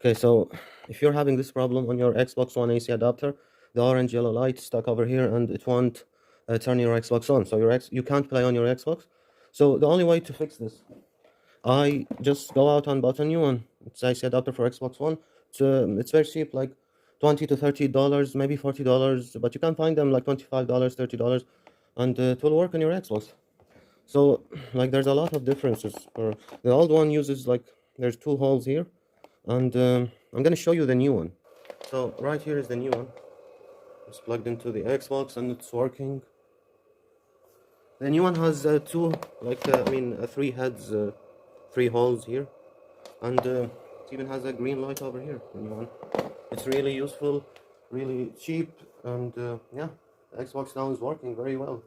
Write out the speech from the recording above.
Okay, so if you're having this problem on your Xbox One AC adapter, the orange yellow light stuck over here and it won't turn your Xbox on. So you can't play on your Xbox. So the only way to fix this, I just go out and bought a new one. It's AC adapter for Xbox One. It's very cheap, like $20 to $30, maybe $40, but you can find them like $25, $30, and it will work on your Xbox. So like there's a lot of differences. The old one uses like there's two holes here, and I'm gonna show you the new one. So right here is the new one. It's plugged into the Xbox and it's working. The new one has two, like three heads, three holes here, and it even has a green light over here. The new one. It's really useful, really cheap, and yeah, the Xbox now is working very well.